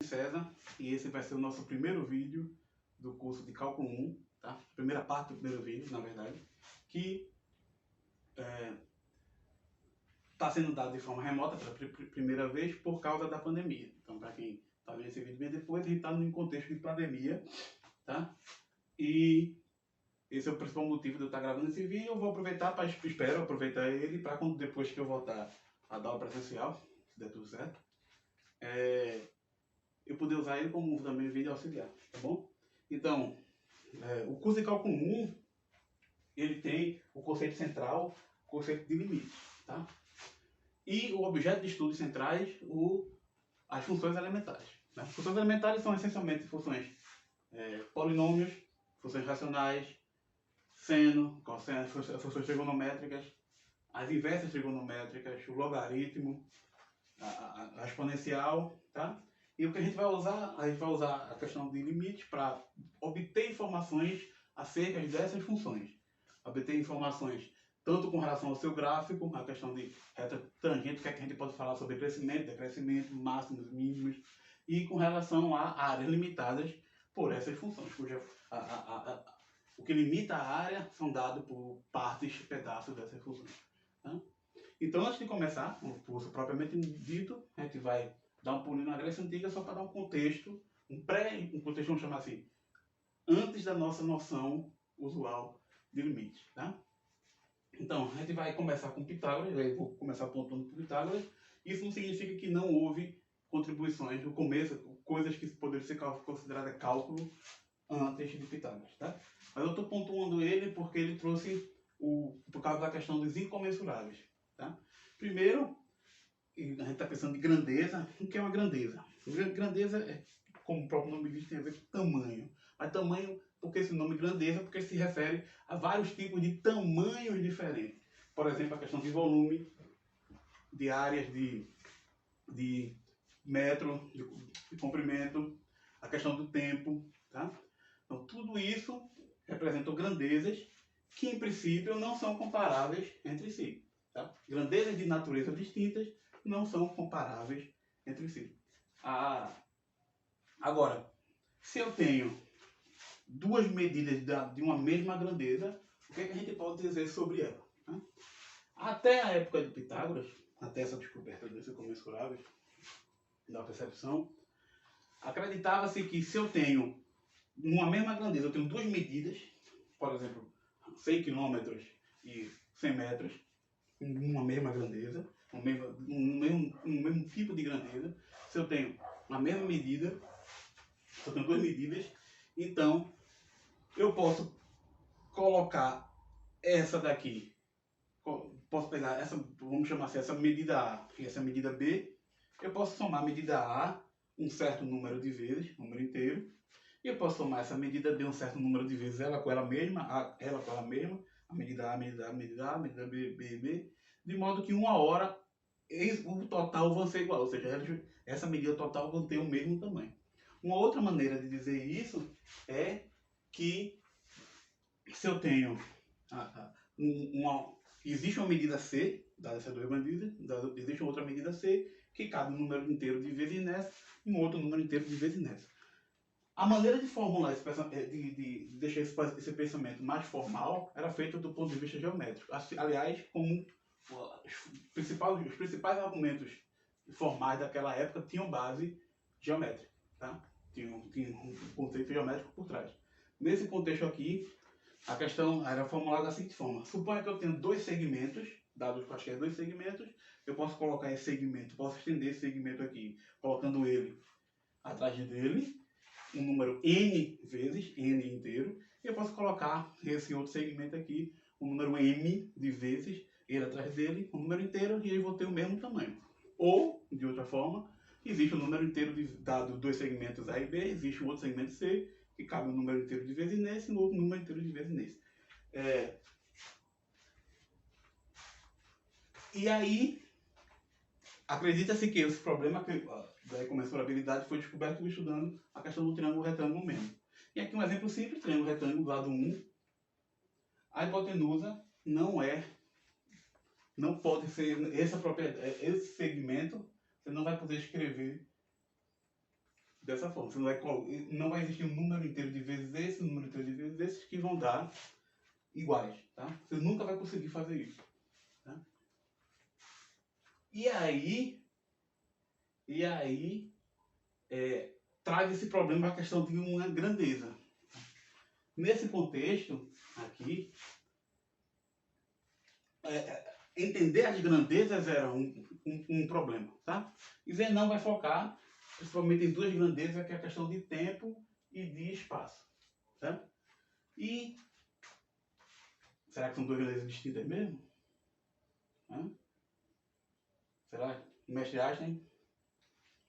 César e esse vai ser o nosso primeiro vídeo do curso de Cálculo 1, tá? Primeira parte do primeiro vídeo, na verdade, que está sendo dado de forma remota pela primeira vez por causa da pandemia. Então, para quem está vendo esse vídeo bem depois, a gente está em contexto de pandemia, tá? E esse é o principal motivo de eu estar gravando esse vídeo. Eu vou aproveitar, espero aproveitar ele para quando depois que eu voltar a dar aula presencial, se der tudo certo, eu poder usar ele como também vídeo auxiliar, tá bom? Então, o curso de Cálculo 1, ele tem o conceito central, o conceito de limite, tá? E o objeto de estudos centrais, as funções elementares. Né? As funções elementares são essencialmente funções polinômios, funções racionais, seno, cosseno, as funções trigonométricas, as inversas trigonométricas, o logaritmo, a exponencial, tá? E o que a gente vai usar a questão de limite para obter informações acerca dessas funções. Obter informações tanto com relação ao seu gráfico, a questão de reta tangente, o que é que a gente pode falar sobre crescimento, decrescimento, máximos, mínimos, e com relação a áreas limitadas por essas funções, cuja o que limita a área são dados por partes, pedaços dessas funções. Tá? Então, antes de começar o curso propriamente dito, a gente vai dar um pulinho na Grécia Antiga só para dar um contexto, um contexto, vamos chamar assim, antes da nossa noção usual de limite. Tá? Então, a gente vai começar com Pitágoras, eu vou começar pontuando por Pitágoras. Isso não significa que não houve contribuições no começo, coisas que poderiam ser consideradas cálculo antes de Pitágoras, tá? Mas eu estou pontuando ele porque ele trouxe por causa da questão dos incomensuráveis, tá? Primeiro, a gente está pensando em grandeza. O que é uma grandeza? Grandeza, como o próprio nome diz, tem a ver com tamanho. Mas tamanho, porque esse nome grandeza, porque se refere a vários tipos de tamanhos diferentes. Por exemplo, a questão de volume, de áreas de metro, de comprimento, a questão do tempo, tá? Então, tudo isso representam grandezas que, em princípio, não são comparáveis entre si. Tá? Grandezas de natureza distintas não são comparáveis entre si. Agora, se eu tenho duas medidas de uma mesma grandeza, o que é que a gente pode dizer sobre ela? Tá? Até a época de Pitágoras, até essa descoberta dos incomensuráveis, da percepção, acreditava-se que se eu tenho numa mesma grandeza, eu tenho duas medidas, por exemplo, 100 km e 100 metros, uma mesma grandeza, um mesmo tipo de grandeza. Se eu tenho a mesma medida, se eu tenho duas medidas, então eu posso colocar essa daqui, posso pegar essa, vamos chamar assim, essa medida A e essa medida B, eu posso somar a medida A um certo número de vezes, número inteiro, e eu posso somar essa medida B um certo número de vezes, ela com ela mesma, ela com ela mesma, a medida A, a medida A, a medida A, a medida B, B, B, de modo que uma hora o total vão ser igual, ou seja, essa medida total vão ter o mesmo tamanho. Uma outra maneira de dizer isso é que se eu tenho existe uma medida C, dadas essas duas medidas, existe outra medida C, que cabe um número inteiro de vezes nessa e um outro número inteiro de vezes nessa. A maneira de formular de deixar esse pensamento mais formal era feita do ponto de vista geométrico. Aliás, como os principais argumentos formais daquela época tinham base geométrica, tá? Tinha um conceito geométrico por trás. Nesse contexto aqui, a questão era formulada da seguinte forma: suponha que eu tenho dois segmentos, dados quaisquer dois segmentos, eu posso colocar esse segmento, posso estender esse segmento aqui, colocando ele atrás dele, um número n vezes, n inteiro, e eu posso colocar esse outro segmento aqui, um número m de vezes, ele atrás dele, um número inteiro, e aí vou ter o mesmo tamanho. Ou, de outra forma, existe um número inteiro dado dois segmentos A e B, existe um outro segmento C, que cabe um número inteiro de vezes nesse e um outro número inteiro de vezes nesse. E aí, acredita-se que esse problema da incomensurabilidade foi descoberto estudando a questão do triângulo retângulo mesmo. E aqui um exemplo simples: triângulo retângulo, lado 1. A hipotenusa não pode ser essa propriedade, esse segmento, você não vai poder escrever dessa forma. Você não vai existir um número inteiro de vezes esse, um número inteiro de vezes esses que vão dar iguais, tá? Você nunca vai conseguir fazer isso, tá? E aí traz esse problema a questão de uma grandeza. Nesse contexto aqui, entender as grandezas era um problema, tá? E Zenon vai focar principalmente em duas grandezas, que é a questão de tempo e de espaço, tá? E será que são duas grandezas distintas mesmo? Hã? Será? Mestre Einstein?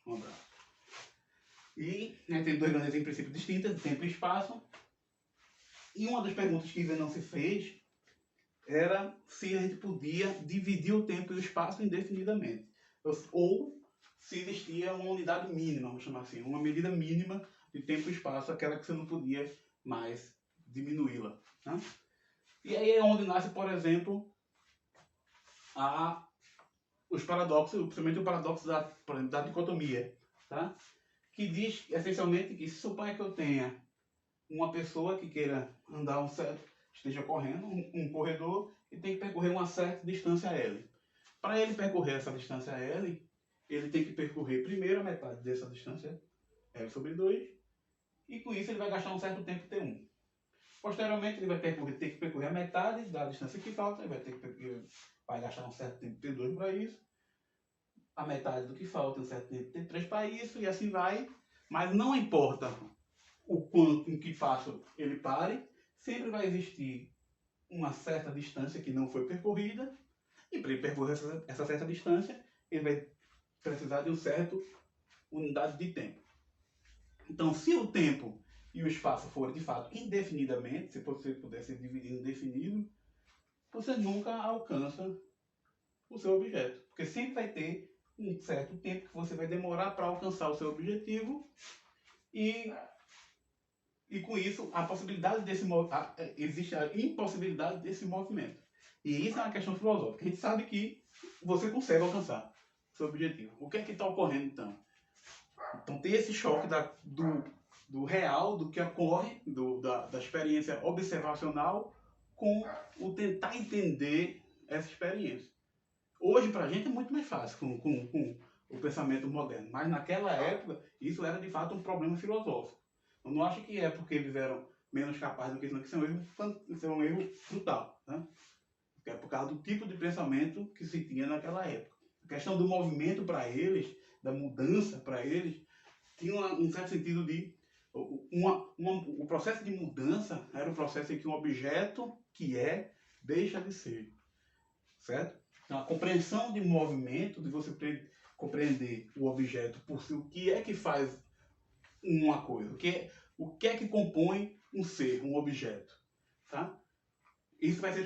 Um abraço. E tem duas grandezas em princípio distintas, tempo e espaço. E uma das perguntas que Zenon se fez era se a gente podia dividir o tempo e o espaço indefinidamente. Ou se existia uma unidade mínima, vamos chamar assim, uma medida mínima de tempo e espaço, aquela que você não podia mais diminuí-la. Tá? E aí é onde nasce, por exemplo, os paradoxos, principalmente o paradoxo por exemplo, da dicotomia, tá? Que diz essencialmente que se suponha que eu tenha uma pessoa que queira andar esteja correndo um corredor e tem que percorrer uma certa distância L. Para ele percorrer essa distância L, ele tem que percorrer primeiro a metade dessa distância L sobre 2, e com isso ele vai gastar um certo tempo T1. Posteriormente ele vai ter que percorrer a metade da distância que falta, ele vai gastar um certo tempo T2 para isso, a metade do que falta, um certo tempo T3 para isso, e assim vai. Mas não importa o quanto, em que passo ele pare, sempre vai existir uma certa distância que não foi percorrida, e para ele percorrer essa certa distância, ele vai precisar de uma certa unidade de tempo. Então, se o tempo e o espaço forem de fato indefinidamente, se você pudesse dividir indefinido, você nunca alcança o seu objeto, porque sempre vai ter um certo tempo que você vai demorar para alcançar o seu objetivo, e com isso a possibilidade existe a impossibilidade desse movimento. E isso é uma questão filosófica. A gente sabe que você consegue alcançar o seu objetivo. O que é que está ocorrendo então? Então tem esse choque do real, do que ocorre, da experiência observacional, com o tentar entender essa experiência. Hoje, para a gente, é muito mais fácil com o pensamento moderno, mas naquela época, isso era de fato um problema filosófico. Eu não acho que é porque eles eram menos capazes do que isso, isso é um erro brutal. Né? É por causa do tipo de pensamento que se tinha naquela época. A questão do movimento para eles, da mudança para eles, tinha um certo sentido de... o processo de mudança era o processo em que um objeto que deixa de ser. Certo? Então, a compreensão de movimento, de você compreender o objeto por si, o que é que faz uma coisa, o que é que compõe um ser, um objeto. Tá? Isso vai ser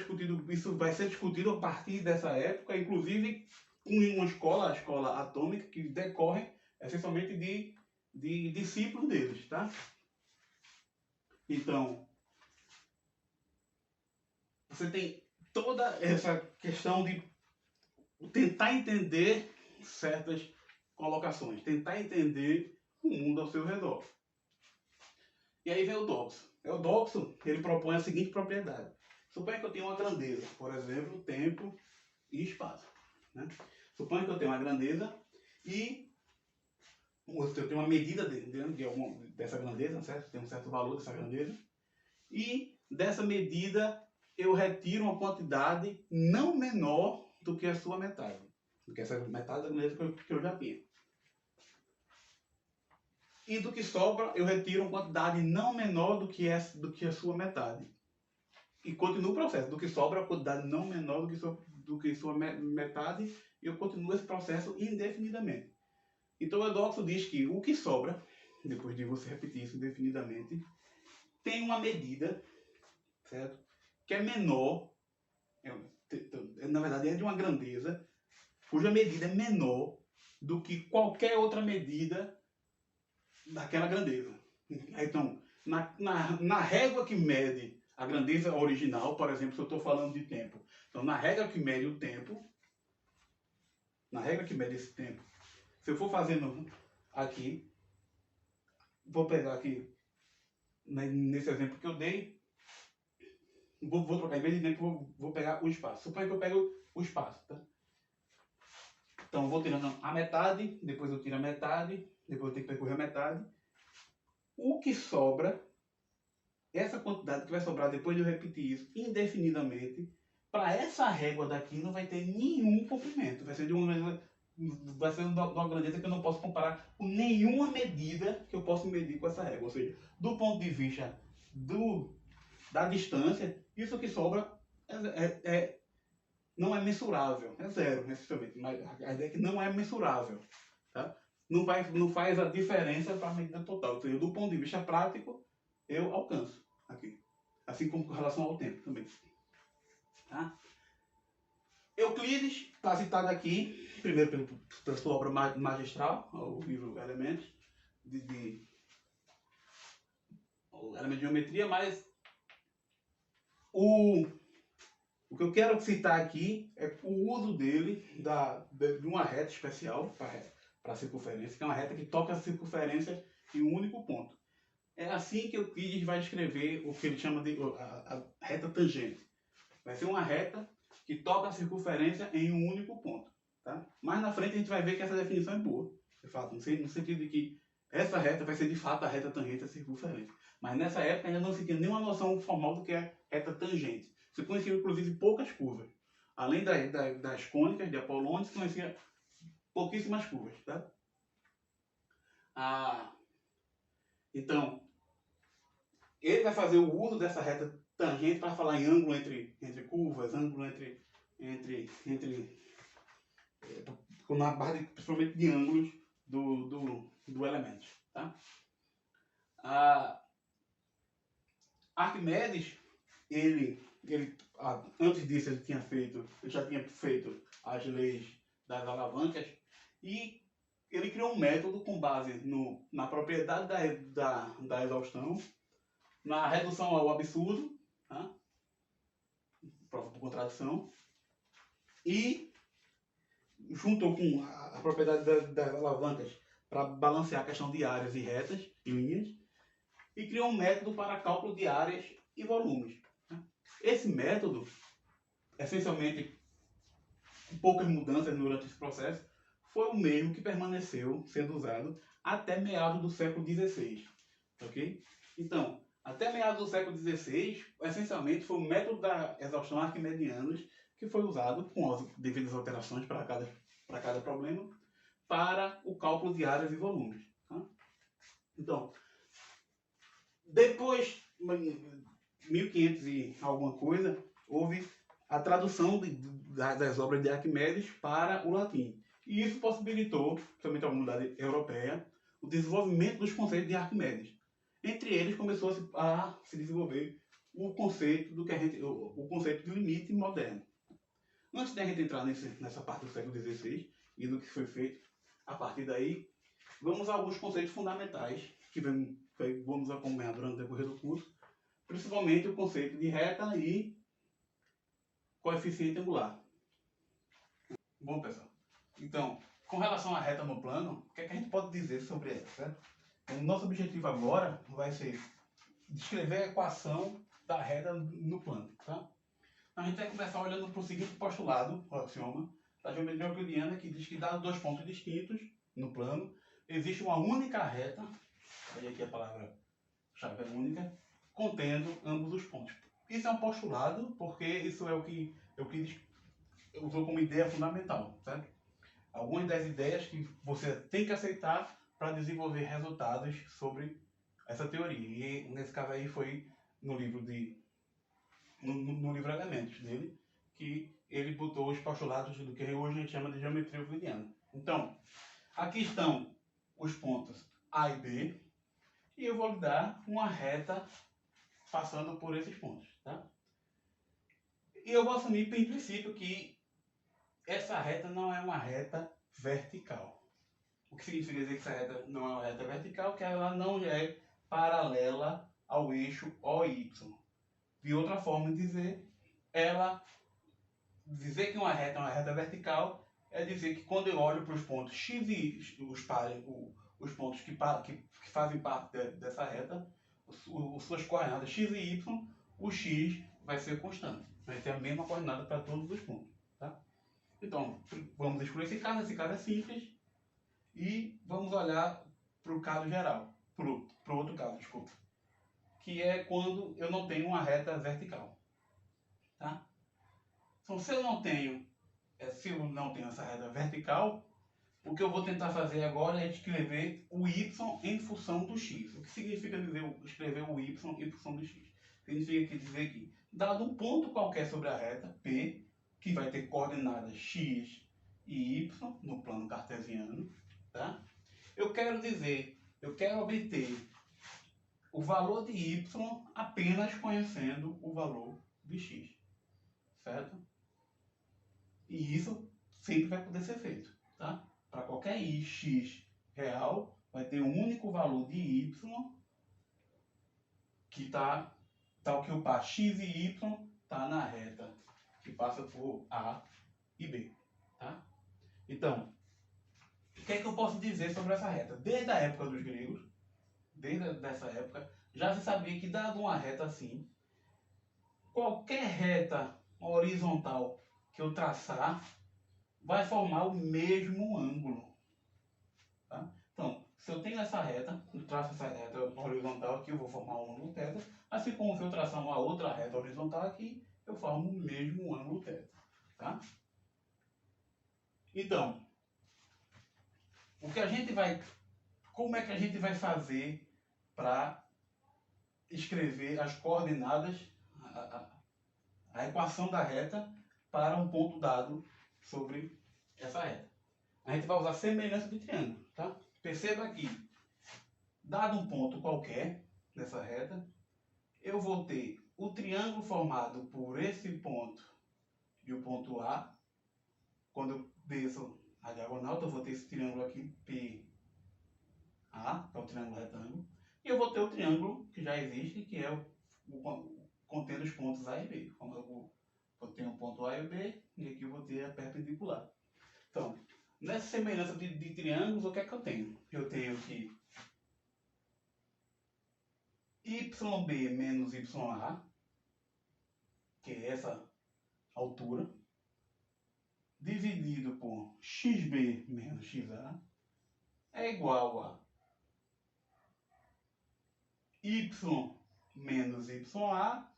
discutido a partir dessa época, inclusive com uma escola, a escola atômica, que decorre essencialmente de discípulos deles. Tá? Então, você tem toda essa questão de tentar entender certas colocações, tentar entender o mundo ao seu redor. E aí vem o doxo. O doxo, ele propõe a seguinte propriedade. Suponha que eu tenho uma grandeza, por exemplo, tempo e espaço. Né? Suponha que eu tenho uma grandeza e eu tenho uma medida dessa grandeza, certo? Tem um certo valor dessa grandeza. E dessa medida eu retiro uma quantidade não menor do que a sua metade. Do que essa metade da grandeza que eu já tinha. E do que sobra, eu retiro uma quantidade não menor do que a sua metade. E continuo o processo. Do que sobra, a quantidade não menor do que sua metade, e eu continuo esse processo indefinidamente. Então o Eudoxo diz que o que sobra, depois de você repetir isso indefinidamente, tem uma medida, certo? Que é menor, na verdade é de uma grandeza, cuja medida é menor do que qualquer outra medida daquela grandeza. Então, na régua que mede a grandeza original, por exemplo, se eu estou falando de tempo, então na régua que mede o tempo, na régua que mede esse tempo, se eu for fazendo aqui, vou pegar aqui, nesse exemplo que eu dei, vou trocar, em vez de dentro, vou pegar o espaço. Suponha que eu pego o espaço, tá? Então, eu vou tirando a metade, depois eu tiro a metade, depois eu tenho que percorrer a metade. O que sobra, essa quantidade que vai sobrar depois de eu repetir isso indefinidamente, para essa régua daqui não vai ter nenhum comprimento. Vai ser de uma grandeza que eu não posso comparar com nenhuma medida que eu possa medir com essa régua. Ou seja, do ponto de vista da distância, isso que sobra não é mensurável. É zero, necessariamente. Mas a ideia é que não é mensurável. Tá? Não faz a diferença para a medida total. Ou seja, do ponto de vista prático, eu alcanço aqui. Assim como com relação ao tempo também. Tá? Euclides está citado aqui, primeiro pela sua obra magistral, o livro Elementos, o Elemento de Geometria, mas o que eu quero citar aqui é o uso dele de uma reta especial para a circunferência, que é uma reta que toca a circunferência em um único ponto. É assim que Euclides vai descrever o que ele chama de a reta tangente. Vai ser uma reta que toca a circunferência em um único ponto. Tá? Mais na frente a gente vai ver que essa definição é boa, de fato, no sentido de que essa reta vai ser de fato a reta tangente à circunferência. Mas nessa época ainda não se tinha nenhuma noção formal do que é reta tangente. Se conhecia inclusive poucas curvas. Além das cônicas de Apolônio, se conhecia pouquíssimas curvas. Tá? Então, ele vai fazer o uso dessa reta tangente para falar em ângulo entre curvas, ângulo na base principalmente de ângulos do elemento. Tá? Arquimedes, antes disso ele já tinha feito as leis das alavancas e ele criou um método com base na propriedade da exaustão, na redução ao absurdo, tá? Prova por contradição, e juntou com a propriedade das alavancas para balancear a questão de áreas e retas e linhas, e criou um método para cálculo de áreas e volumes. Esse método, essencialmente, com poucas mudanças durante esse processo, foi o mesmo que permaneceu sendo usado até meados do século XVI. Ok? Então, até meados do século XVI, essencialmente foi o método da exaustão arquimediana que foi usado, com as devidas alterações para cada problema, para o cálculo de áreas e volumes. Tá? Então, depois, 1500 e alguma coisa, houve a tradução das obras de Arquimedes para o latim. E isso possibilitou, principalmente a comunidade europeia, o desenvolvimento dos conceitos de Arquimedes. Entre eles começou a se desenvolver o conceito o conceito de limite moderno. Antes de a gente entrar nessa parte do século XVI e do que foi feito a partir daí, vamos a alguns conceitos fundamentais que vamos acompanhar durante o decorrer do curso, principalmente o conceito de reta e coeficiente angular. Bom, pessoal, então, com relação à reta no plano, o que é que a gente pode dizer sobre ela, certo? O nosso objetivo agora vai ser descrever a equação da reta no plano, tá? A gente vai começar olhando para o seguinte postulado, o axioma, da geometria euclidiana, que diz que, dados dois pontos distintos no plano, existe uma única reta, olha aqui a palavra-chave é única, contendo ambos os pontos. Isso é um postulado, porque isso é o que Euclides usou como ideia fundamental, certo? Algumas das ideias que você tem que aceitar para desenvolver resultados sobre essa teoria. E nesse caso aí foi no livro Elementos dele, que ele botou os postulados do que hoje a gente chama de geometria euclidiana. Então, aqui estão os pontos A e B, e eu vou lhe dar uma reta passando por esses pontos, tá? E eu vou assumir em princípio que essa reta não é uma reta vertical. O que significa dizer que essa reta não é uma reta vertical? Que ela não é paralela ao eixo OY. De outra forma de dizer, dizer que uma reta é uma reta vertical é dizer que quando eu olho para os pontos X e os pontos que fazem parte dessa reta, suas coordenadas x e y, o x vai ser constante. Vai ter a mesma coordenada para todos os pontos. Tá? Então, vamos excluir esse caso é simples. E vamos olhar para o caso geral, para o outro caso, desculpa. Que é quando eu não tenho uma reta vertical. Tá? Então, se eu não tenho essa reta vertical, o que eu vou tentar fazer agora é escrever o y em função do x. O que significa escrever o y em função do x? Significa dizer que, dado um ponto qualquer sobre a reta, P, que vai ter coordenadas x e y no plano cartesiano, tá? Eu quero obter o valor de y apenas conhecendo o valor de x, certo? E isso sempre vai poder ser feito, tá? Para qualquer x real, vai ter um único valor de y que que o par x e y está na reta que passa por A e B, tá? Então, o que é que eu posso dizer sobre essa reta? Desde a época dos gregos, desde essa época, já se sabia que, dado uma reta assim, qualquer reta horizontal que eu traçar vai formar o mesmo ângulo. Tá? Então, se eu tenho essa reta, eu traço essa reta horizontal aqui, eu vou formar um ângulo θ. Assim como se eu traçar uma outra reta horizontal aqui, eu formo o mesmo ângulo θ. Tá? Então, como é que a gente vai fazer para escrever as coordenadas, a equação da reta para um ponto dado sobre essa reta? A gente vai usar semelhança de triângulo, tá? Perceba que, dado um ponto qualquer nessa reta, eu vou ter o triângulo formado por esse ponto e o ponto A. Quando eu desço a diagonal, então eu vou ter esse triângulo aqui, PA, que é o triângulo retângulo. E eu vou ter o triângulo que já existe, que é contendo os pontos A e B. Como eu vou ter um ponto A e o B, e aqui eu vou ter a perpendicular. Então, nessa semelhança de triângulos, o que é que eu tenho? Eu tenho que YB menos YA, que é essa altura, dividido por XB menos XA, é igual a Y menos YA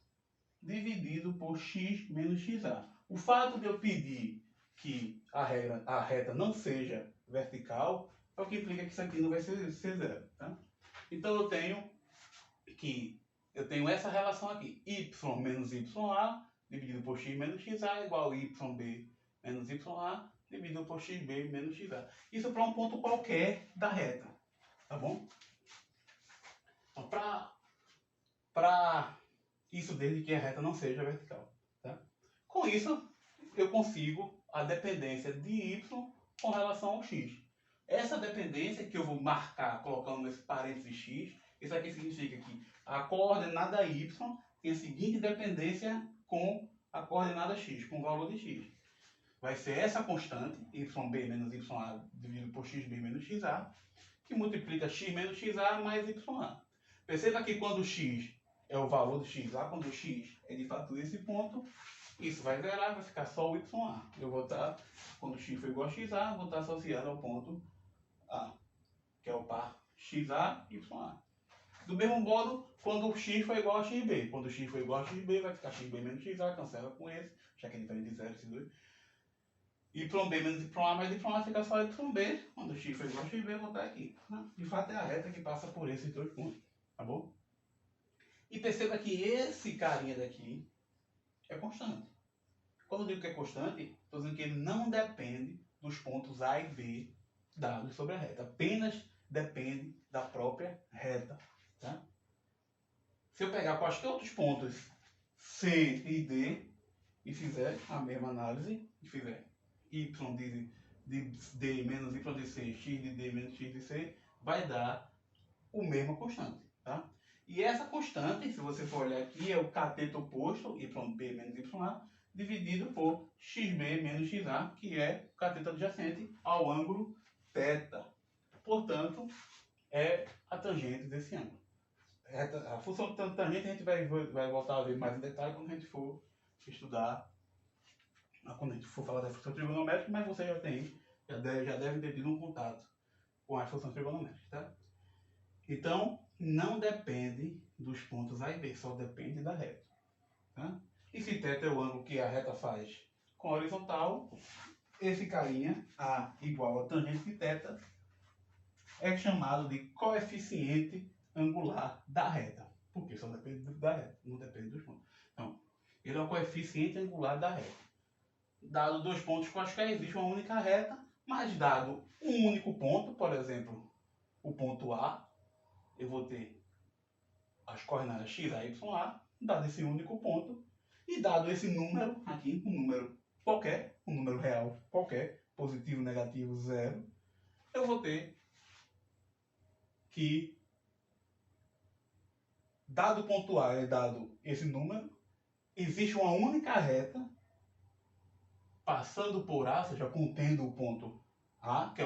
dividido por X menos XA. O fato de eu pedir que a reta não seja vertical é o que implica que isso aqui não vai ser zero. Tá? Então eu tenho essa relação aqui, y menos YA dividido por x menos XA igual a YB menos YA dividido por XB menos XA. Isso para um ponto qualquer da reta, tá bom? Então, para isso desde que a reta não seja vertical. Tá? Com isso, eu consigo a dependência de y com relação ao x. Essa dependência que eu vou marcar colocando nesse parênteses x, isso aqui significa que a coordenada y tem a seguinte dependência com a coordenada x, com o valor de x. Vai ser essa constante, yb menos ya dividido por xb menos xa, que multiplica x menos xa mais ya. Perceba que quando x é o valor do xa, quando x é de fato esse ponto, isso vai zerar, vai ficar só o ya. Eu vou estar, quando x for igual a xa, vou estar associado ao ponto A, que é o par xa, ya. Do mesmo modo, quando o x for igual a xb. Quando x for igual a xb, vai ficar xb menos xa, cancela com esse, já que é diferente de zero esses dois. YB menos YA mais YA fica só YB. Quando x for igual a xb, eu vou estar aqui. De fato, é a reta que passa por esses dois pontos. Tá bom? E perceba que esse carinha daqui é constante. Quando eu digo que é constante, estou dizendo que ele não depende dos pontos A e B dados sobre a reta. Apenas depende da própria reta. Tá? Se eu pegar quaisquer outros pontos C e D e fizer a mesma análise, e fizer y de D menos y de C, x de D menos x de C, vai dar o mesmo constante. Tá? E essa constante, se você for olhar aqui, é o cateto oposto, YB menos YA, dividido por XB menos XA, que é o cateto adjacente ao ângulo θ. portanto, é a tangente desse ângulo. A função de tangente a gente vai voltar a ver mais em detalhe quando a gente for estudar, quando a gente for falar da função trigonométrica, mas você já deve ter tido um contato com as funções trigonométricas, tá? Então, não depende dos pontos A e B, só depende da reta. Tá? E se θ é o ângulo que a reta faz com a horizontal, esse carinha, A igual a tangente de θ, é chamado de coeficiente angular da reta. Porque só depende da reta, não depende dos pontos. Então, ele é o coeficiente angular da reta. Dado dois pontos quaisquer, existe uma única reta, mas dado um único ponto, por exemplo, o ponto A, eu vou ter as coordenadas x, a, y, a, dado esse único ponto, e dado esse número, aqui, um número qualquer, um número real qualquer, positivo, negativo, zero, eu vou ter que, dado o ponto A e dado esse número, existe uma única reta passando por A, ou seja, contendo o ponto A, que é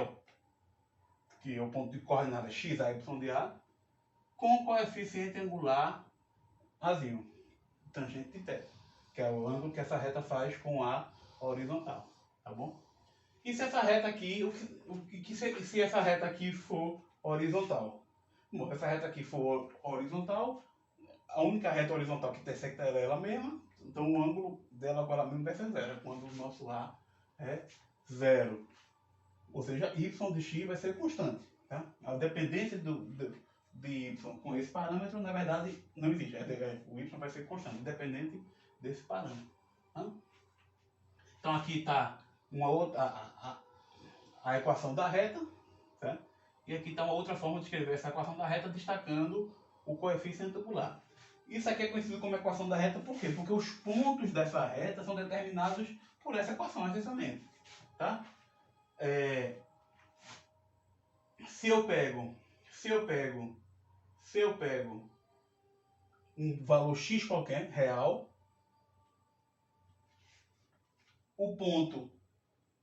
o ponto de coordenada x, a, y de A, com coeficiente angular Azinho, tangente de θ, que é o ângulo que essa reta faz com a horizontal, tá bom? E se essa reta aqui, se essa reta aqui for horizontal? Bom, se essa reta aqui for horizontal, a única reta horizontal que intersecta ela é ela mesma, então o ângulo dela com ela mesma vai ser zero, quando o nosso A é zero. Ou seja, y de x vai ser constante. Tá? A dependência de y com esse parâmetro, na verdade, não existe. O y vai ser constante, independente desse parâmetro. Tá? Então aqui está a equação da reta. Tá? E aqui está uma outra forma de escrever essa equação da reta, destacando o coeficiente angular. Isso aqui é conhecido como equação da reta, por quê? Porque os pontos dessa reta são determinados por essa equação, essencialmente. Tá? Se eu pego um valor x qualquer, real, o ponto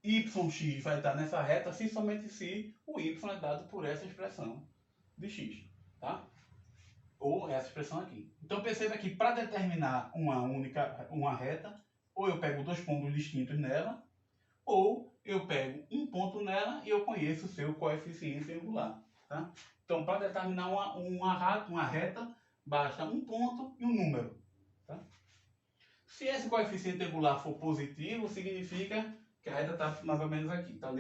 yx vai estar nessa reta se somente se o y é dado por essa expressão de x, tá? Ou essa expressão aqui. Então perceba que para determinar uma reta, ou eu pego dois pontos distintos nela, ou eu pego um ponto nela e eu conheço o seu coeficiente angular. Tá? Então, para determinar uma reta, basta um ponto e um número. Tá? Se esse coeficiente angular for positivo, significa que a reta está mais ou menos aqui. Está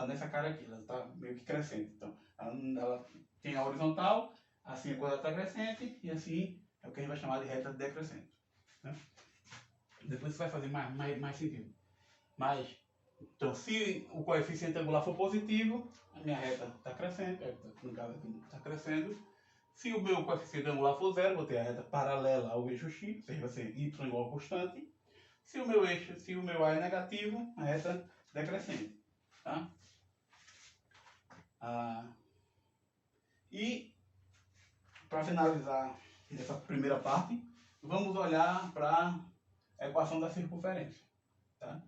nessa cara aqui, ela está meio que crescente. Então, ela tem a horizontal, assim quando ela está crescente, e assim é o que a gente vai chamar de reta decrescente. Né? Depois isso vai fazer mais sentido. Mas, então, se o coeficiente angular for positivo, a minha reta está crescendo, no caso aqui está crescendo. Se o meu coeficiente angular for zero, vou ter a reta paralela ao eixo x, ou seja, vai ser y igual a constante. Se o meu A é negativo, a reta decrescente. Tá? E, para finalizar essa primeira parte, vamos olhar para a equação da circunferência. Tá?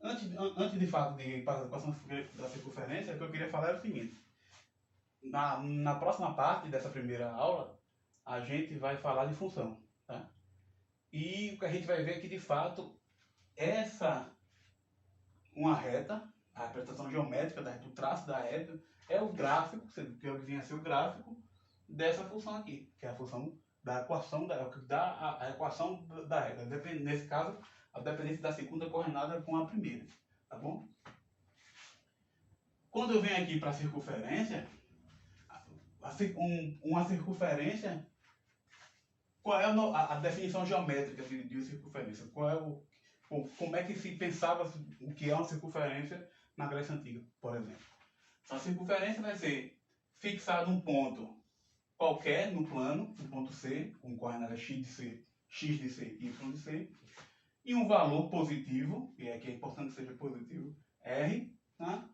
Antes de fato de passar a equação da circunferência, o que eu queria falar é o seguinte. Na próxima parte dessa primeira aula, a gente vai falar de função. Tá? E o que a gente vai ver é que, de fato, uma reta, a representação geométrica do traço da reta, é o gráfico, que vinha a ser o gráfico dessa função aqui, que é a função da equação a equação da reta. Nesse caso, a dependência da segunda coordenada com a primeira. Tá bom? Quando eu venho aqui para a circunferência, uma circunferência, qual é a definição geométrica de circunferência? Como é que se pensava o que é uma circunferência na Grécia Antiga, por exemplo? A circunferência vai ser fixado um ponto qualquer no plano, um ponto C, com coordenada x de C, y de C, e um valor positivo, e aqui é importante que seja positivo, R. Tá?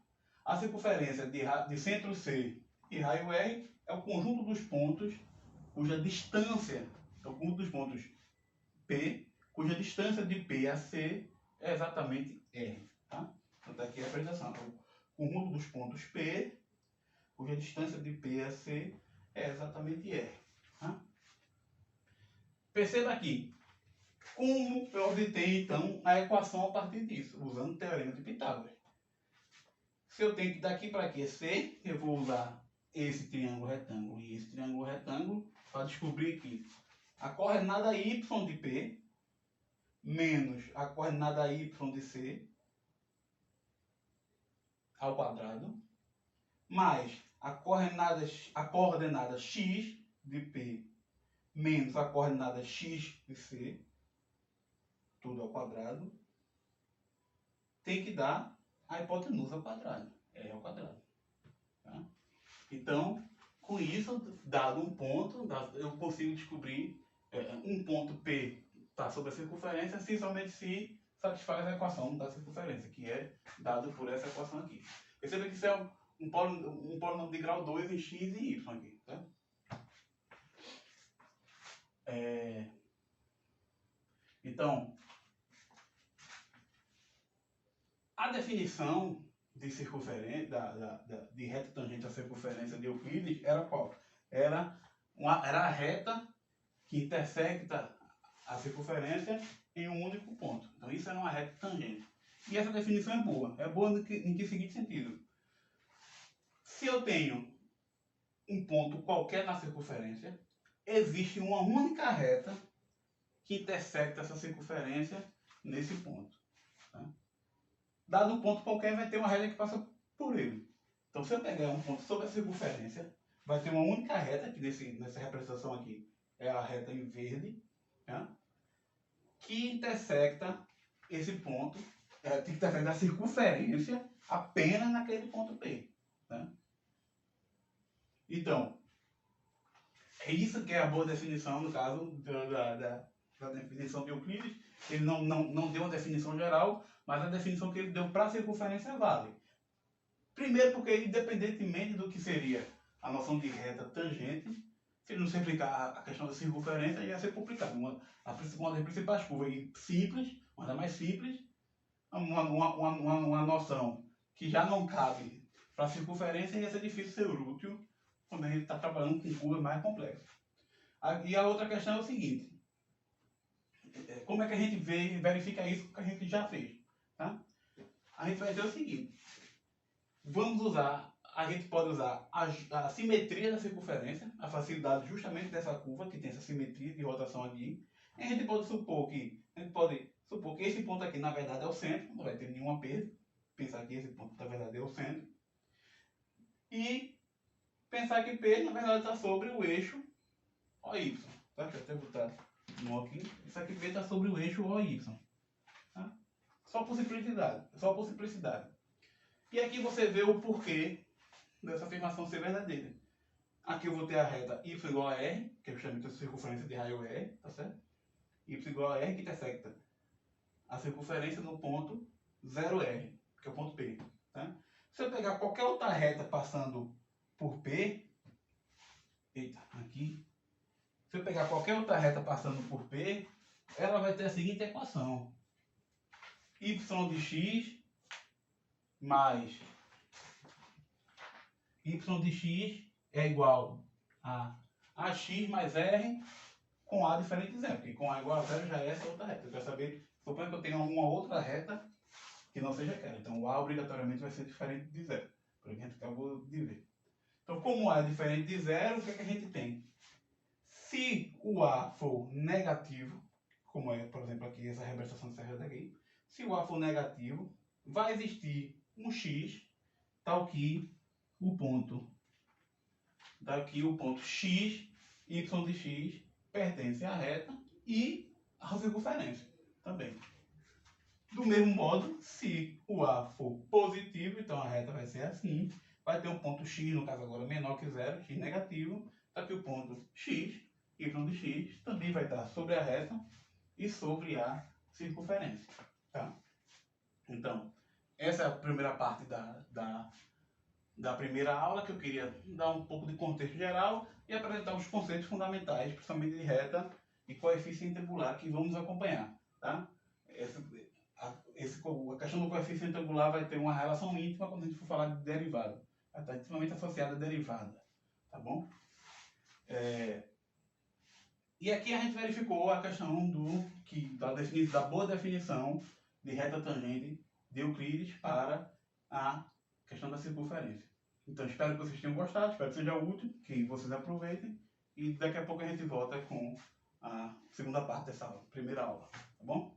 A circunferência de centro C e raio R é o conjunto dos pontos cuja distância, é o conjunto dos pontos P, cuja distância de P a C é exatamente R. Tá? Então está aqui a representação. cúmulo dos pontos P, cuja distância de P a C é exatamente R. Tá? Perceba aqui, como eu obtenho então a equação a partir disso, usando o teorema de Pitágoras. Se eu tenho que daqui para aqui é C, eu vou usar esse triângulo retângulo e esse triângulo retângulo para descobrir que a coordenada y de P menos a coordenada y de C ao quadrado, mais a coordenada x de P menos a coordenada x de C, tudo ao quadrado, tem que dar a hipotenusa ao quadrado, R ao quadrado. Tá? Então, com isso, dado um ponto, eu consigo descobrir um ponto P está sobre a circunferência, se somente se satisfaz a equação da circunferência, que é dado por essa equação aqui. Perceba que isso é um polinômio de grau 2 em x e y aqui. Tá? Então, a definição de circunferência, de reta tangente à circunferência de Euclides era qual? Era a reta que intersecta a circunferência em um único ponto. Então isso era uma reta tangente. E essa definição é boa. É boa em que seguinte sentido? Se eu tenho um ponto qualquer na circunferência, existe uma única reta que intersecta essa circunferência nesse ponto. Tá? Dado um ponto qualquer, vai ter uma reta que passa por ele. Então, se eu pegar um ponto sobre a circunferência, vai ter uma única reta, que nessa representação aqui é a reta em verde, tá? Que intersecta esse ponto, que intersecta a circunferência apenas naquele ponto P. Tá? Então, é isso que é a boa definição, no caso da definição de Euclides. Ele não deu uma definição geral, mas a definição que ele deu para a circunferência vale. Primeiro porque, independentemente do que seria a noção de reta tangente, se ele não se aplicar a questão da circunferência, ia ser complicado. Uma das principais curvas simples, uma das mais simples, uma noção que já não cabe para a circunferência, ia ser difícil ser útil quando a gente está trabalhando com curvas mais complexas. E a outra questão é o seguinte: como é que a gente verifica isso que a gente já fez? Tá? A gente vai dizer o seguinte: a gente pode usar a simetria da circunferência, a facilidade justamente dessa curva, que tem essa simetria de rotação aqui. E a gente pode supor que esse ponto aqui, na verdade, é o centro, não vai ter nenhuma perda. Pensar que esse ponto, na verdade, é o centro. E pensar que P, na verdade, está sobre o eixo OY. Tá? Deixa eu até botar no aqui. Isso aqui P está sobre o eixo OY. Tá? Só por simplicidade. E aqui você vê o porquê dessa afirmação ser verdadeira. Aqui eu vou ter a reta y igual a r, que é justamente a circunferência de raio R, tá certo? Y igual a r, que intersecta a circunferência no ponto 0R, que é o ponto P. Tá? Se eu pegar qualquer outra reta passando por P, se eu pegar qualquer outra reta passando por P, ela vai ter a seguinte equação: y de x mais y de x é igual a ax mais r com a diferente de zero, porque com a igual a zero já é essa outra reta. Eu quero saber, suponho que eu tenha alguma outra reta que não seja aquela. Então o a obrigatoriamente vai ser diferente de zero, por que a gente acabou de ver. Então, como a é diferente de zero, o que é que a gente tem? Se o a for negativo, como é, por exemplo, aqui essa representação dessa reta aqui, se o a for negativo, vai existir um x, tal que o ponto x, y de x, pertence à reta e à circunferência também. Do mesmo modo, se o a for positivo, então a reta vai ser assim, vai ter um ponto x, no caso agora menor que zero, x negativo, tá que o ponto x, y de x, também vai estar sobre a reta e sobre a circunferência. Tá? Então, essa é a primeira parte da primeira aula, que eu queria dar um pouco de contexto geral e apresentar os conceitos fundamentais, principalmente de reta e coeficiente angular, que vamos acompanhar. Tá? a questão do coeficiente angular vai ter uma relação íntima quando a gente for falar de derivada. Ela está intimamente associada à derivada, tá bom? E aqui a gente verificou a questão da boa definição de reta tangente de Euclides para a questão da circunferência. Então espero que vocês tenham gostado, espero que seja útil, que vocês aproveitem e daqui a pouco a gente volta com a segunda parte dessa aula, primeira aula, tá bom?